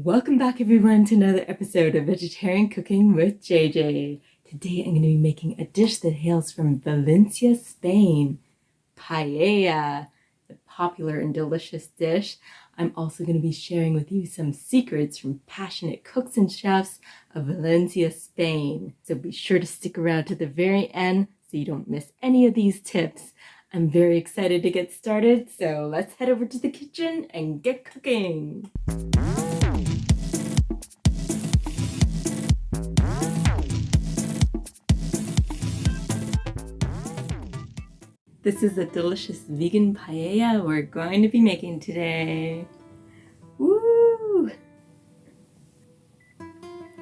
Welcome back everyone to another episode of Vegetarian Cooking with JJ. Today I'm going to be making a dish that hails from Valencia, Spain. Paella, the popular and delicious dish. I'm also going to be sharing with you some secrets from passionate cooks and chefs of Valencia, Spain. So be sure to stick around to the very end so you don't miss any of these tips. I'm very excited to get started, so let's head over to the kitchen and get cooking. This is a delicious vegan paella we're going to be making today. Woo!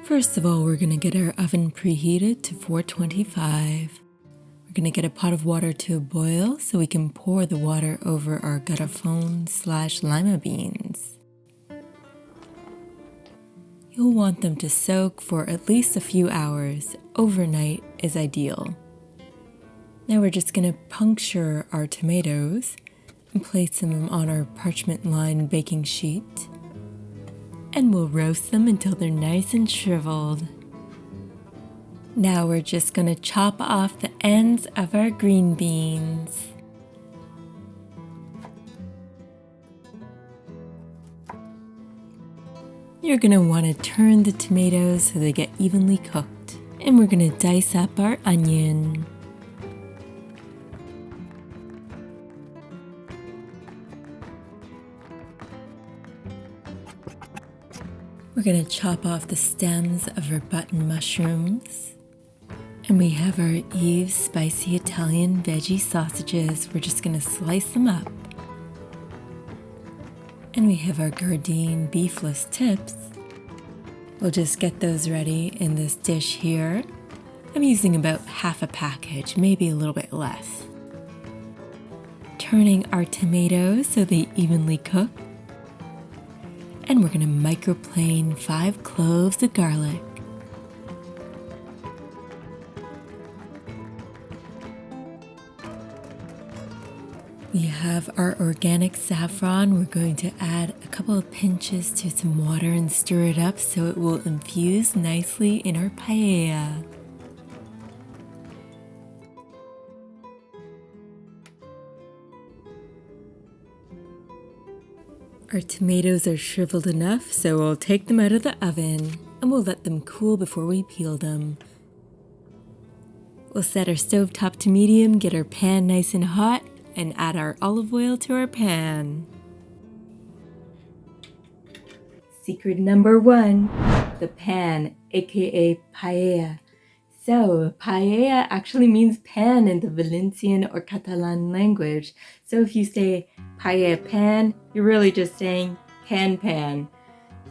First of all, we're going to get our oven preheated to 425. We're going to get a pot of water to a boil so we can pour the water over our Garrofón / Lima beans. You'll want them to soak for at least a few hours. Overnight is ideal. Now we're just going to puncture our tomatoes and place them on our parchment-lined baking sheet. And we'll roast them until they're nice and shriveled. Now we're just going to chop off the ends of our green beans. You're going to want to turn the tomatoes so they get evenly cooked. And we're going to dice up our onion. We're going to chop off the stems of our button mushrooms. And we have our Yves Spicy Italian veggie sausages. We're just going to slice them up. And we have our Gardein Beefless tips. We'll just get those ready in this dish here. I'm using about half a package, maybe a little bit less. Turning our tomatoes so they evenly cook. And we're going to microplane 5 cloves of garlic. We have our organic saffron. We're going to add a couple of pinches to some water and stir it up so it will infuse nicely in our paella. Our tomatoes are shriveled enough, so we'll take them out of the oven and we'll let them cool before we peel them. We'll set our stove top to medium, get our pan nice and hot, and add our olive oil to our pan. Secret number 1, the pan, aka paella. So, paella actually means pan in the Valencian or Catalan language. So if you say paella pan, you're really just saying pan.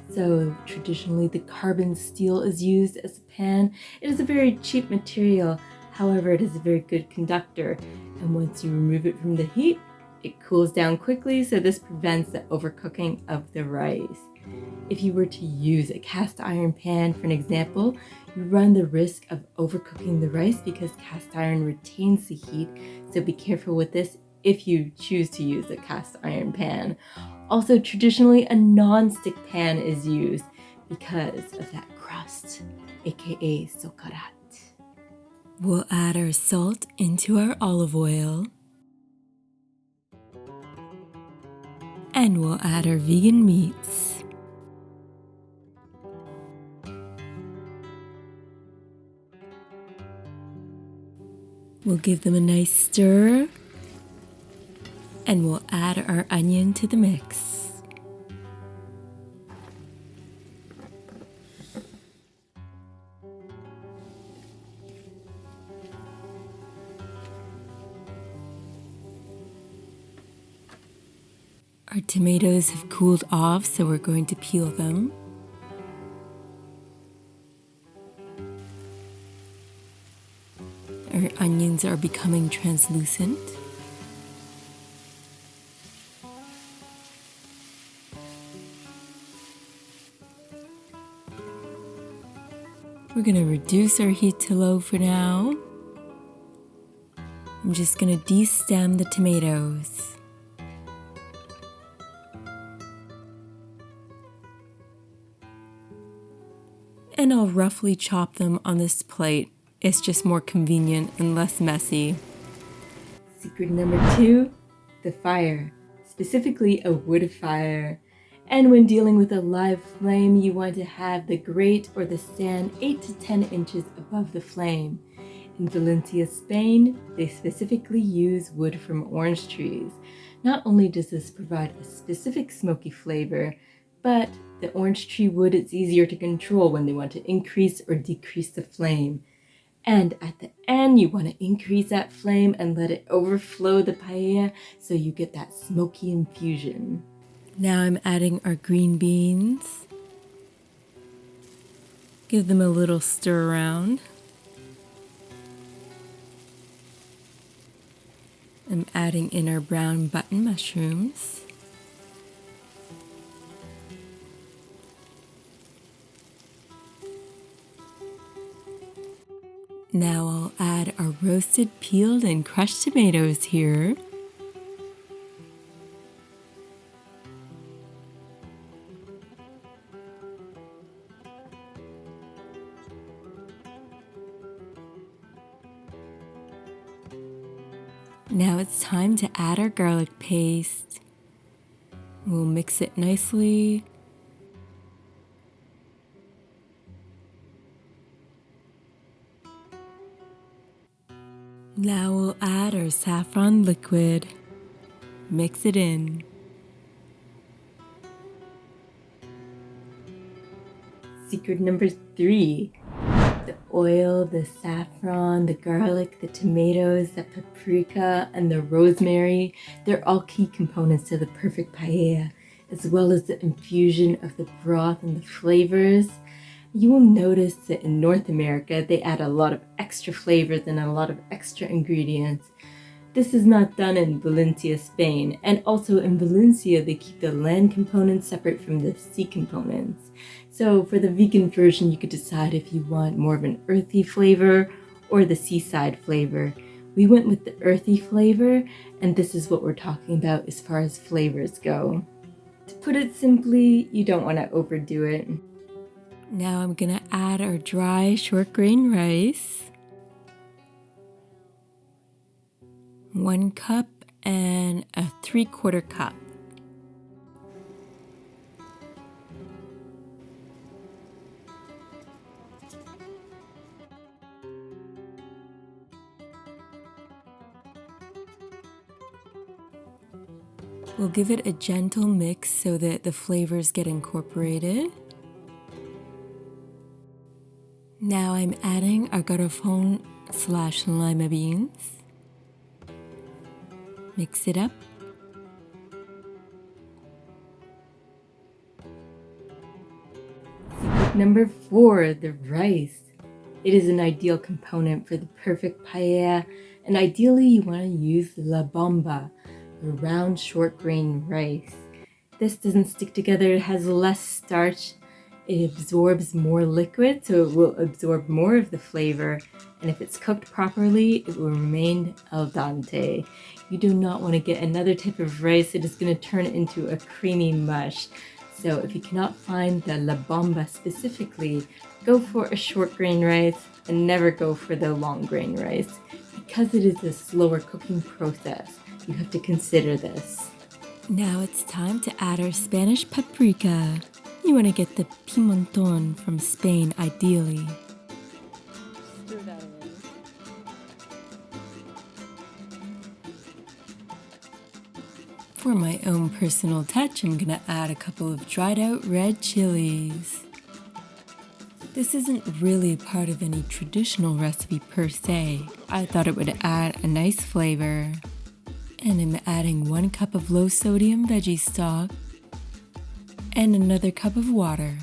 So traditionally the carbon steel is used as a pan. It is a very cheap material, however it is a very good conductor. And once you remove it from the heat, it cools down quickly, so this prevents the overcooking of the rice. If you were to use a cast iron pan, for an example, you run the risk of overcooking the rice because cast iron retains the heat, so be careful with this if you choose to use a cast iron pan. Also, traditionally, a non-stick pan is used because of that crust, aka socarat. We'll add our salt into our olive oil. And we'll add our vegan meats. We'll give them a nice stir. And we'll add our onion to the mix. Our tomatoes have cooled off, so we're going to peel them. Our onions are becoming translucent. We're going to reduce our heat to low for now. I'm just going to de-stem the tomatoes. and I'll roughly chop them on this plate. It's just more convenient and less messy. Secret number 2, the fire, specifically a wood fire. And when dealing with a live flame, you want to have the grate or the stand 8 to 10 inches above the flame. In Valencia, Spain, they specifically use wood from orange trees. Not only does this provide a specific smoky flavor, but the orange tree wood is easier to control when they want to increase or decrease the flame. And at the end, you want to increase that flame and let it overflow the paella so you get that smoky infusion. Now I'm adding our green beans. Give them a little stir around. I'm adding in our brown button mushrooms. Now I'll add our roasted, peeled, and crushed tomatoes here. Now it's time to add our garlic paste. We'll mix it nicely. Now we'll add our saffron liquid. Mix it in. Secret number 3. The oil, the saffron, the garlic, the tomatoes, the paprika, and the rosemary, they're all key components to the perfect paella, as well as the infusion of the broth and the flavors. You will notice that in North America, they add a lot of extra flavors and a lot of extra ingredients. This is not done in Valencia, Spain, and also in Valencia, they keep the land components separate from the sea components. So for the vegan version, you could decide if you want more of an earthy flavor or the seaside flavor. We went with the earthy flavor, and this is what we're talking about as far as flavors go. To put it simply, you don't want to overdo it. Now I'm gonna add our dry short grain rice. 1 cup and a 3/4 cup. We'll give it a gentle mix so that the flavors get incorporated. Now I'm adding our Garrofón / lima beans. Mix it up. Secret number 4, the rice. It is an ideal component for the perfect paella, and ideally you want to use la bomba, the round short grain rice. This doesn't stick together, it has less starch, it absorbs more liquid, so it will absorb more of the flavor, and if it's cooked properly, it will remain al dente. You do not want to get another type of rice that is going to turn it into a creamy mush. So if you cannot find the la bomba specifically, go for a short grain rice and never go for the long grain rice. Because it is a slower cooking process, you have to consider this. Now it's time to add our Spanish paprika. You want to get the pimentón from Spain ideally. Stir that in. For my own personal touch, I'm going to add a couple of dried out red chilies. This isn't really part of any traditional recipe per se. I thought it would add a nice flavor. And I'm adding 1 cup of low sodium veggie stock and another cup of water.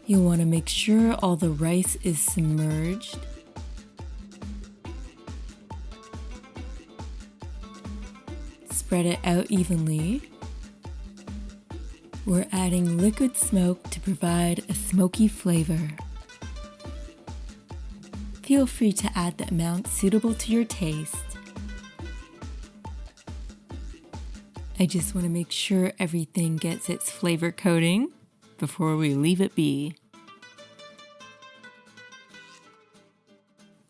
You'll want to make sure all the rice is submerged. Spread it out evenly. We're adding liquid smoke to provide a smoky flavor. Feel free to add the amount suitable to your taste. I just want to make sure everything gets its flavor coating before we leave it be.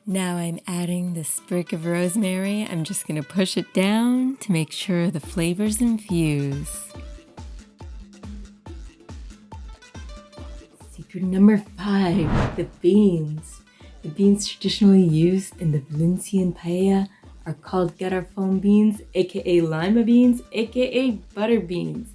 Now I'm adding the sprig of rosemary. I'm just going to push it down to make sure the flavors infuse. Secret number 5, the beans. The beans traditionally used in the Valencian paella are called Garrofón beans, aka lima beans, aka butter beans.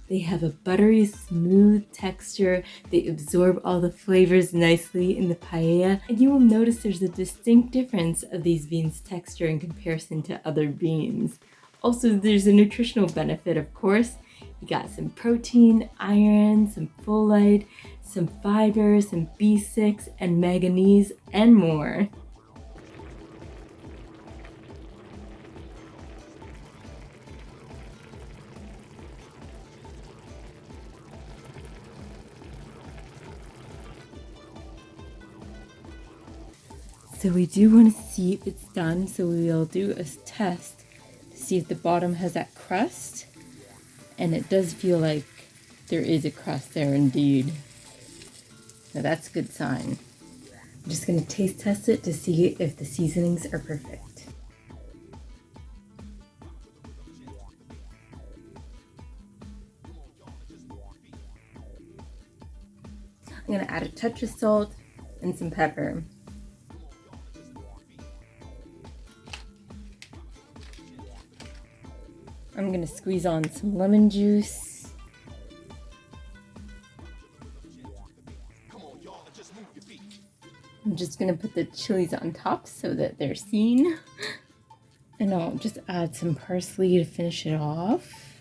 They have a buttery, smooth texture. They absorb all the flavors nicely in the paella, and you will notice there's a distinct difference of these beans' texture in comparison to other beans. Also, there's a nutritional benefit, of course. You got some protein, iron, some folate, some fiber, some B6 and manganese, and more. So we do want to see if it's done, so we'll do a test to see if the bottom has that crust. And it does feel like there is a crust there indeed. So that's a good sign. I'm just going to taste test it to see if the seasonings are perfect. I'm going to add a touch of salt and some pepper. I'm going to squeeze on some lemon juice. I'm just going to put the chilies on top so that they're seen. And I'll just add some parsley to finish it off.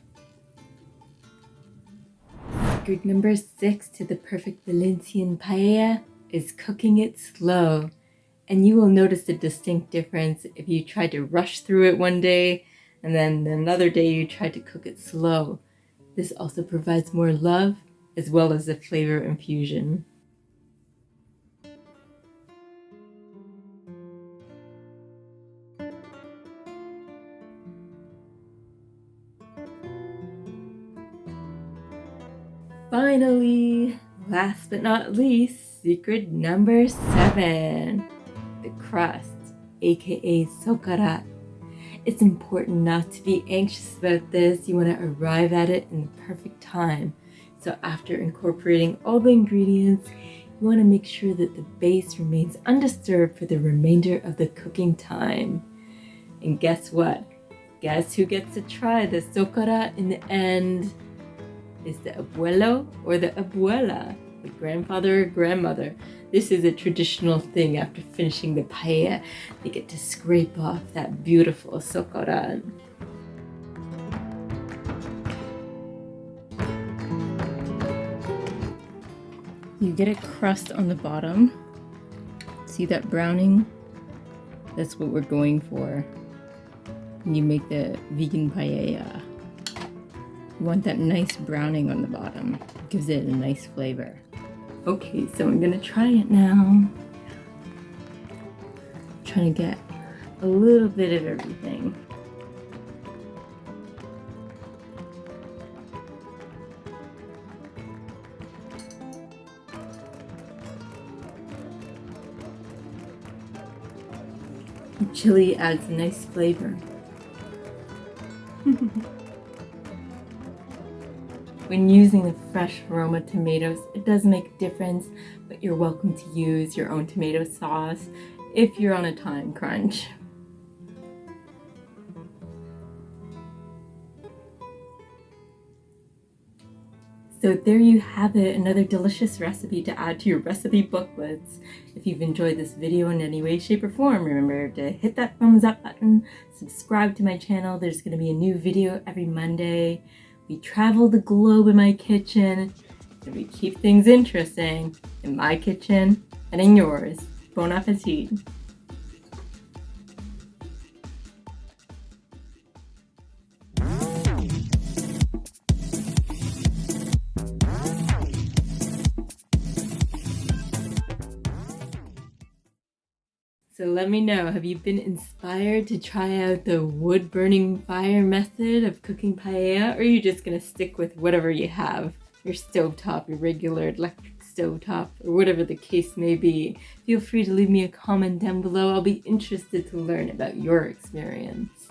Secret number 6 to the perfect Valencian paella is cooking it slow. And you will notice a distinct difference if you try to rush through it one day and then another day you try to cook it slow. This also provides more love as well as a flavor infusion. Finally, last but not least, secret number 7, the crust, aka sokarat. It's important not to be anxious about this. You want to arrive at it in the perfect time. So after incorporating all the ingredients, you want to make sure that the base remains undisturbed for the remainder of the cooking time. And guess what? Guess who gets to try the sokarat in the end? Is the abuelo or the abuela, the grandfather or grandmother. This is a traditional thing. After finishing the paella, they get to scrape off that beautiful sokarat. You get a crust on the bottom. See that browning? That's what we're going for. And you make the vegan paella. You want that nice browning on the bottom. It gives it a nice flavor. Okay, so I'm gonna try it now. I'm trying to get a little bit of everything. The chili adds a nice flavor. When using the fresh Roma tomatoes, it does make a difference, but you're welcome to use your own tomato sauce if you're on a time crunch. So there you have it, another delicious recipe to add to your recipe booklets. If you've enjoyed this video in any way, shape, or form, remember to hit that thumbs up button, subscribe to my channel. There's going to be a new video every Monday. We travel the globe in my kitchen, and we keep things interesting in my kitchen and in yours. Bon appetit! So So let me know, have you been inspired to try out the wood-burning fire method of cooking paella, or are you just gonna stick with whatever you have? Your stovetop, your regular electric stovetop, or whatever the case may be. Feel free to leave me a comment down below. I'll be interested to learn about your experience.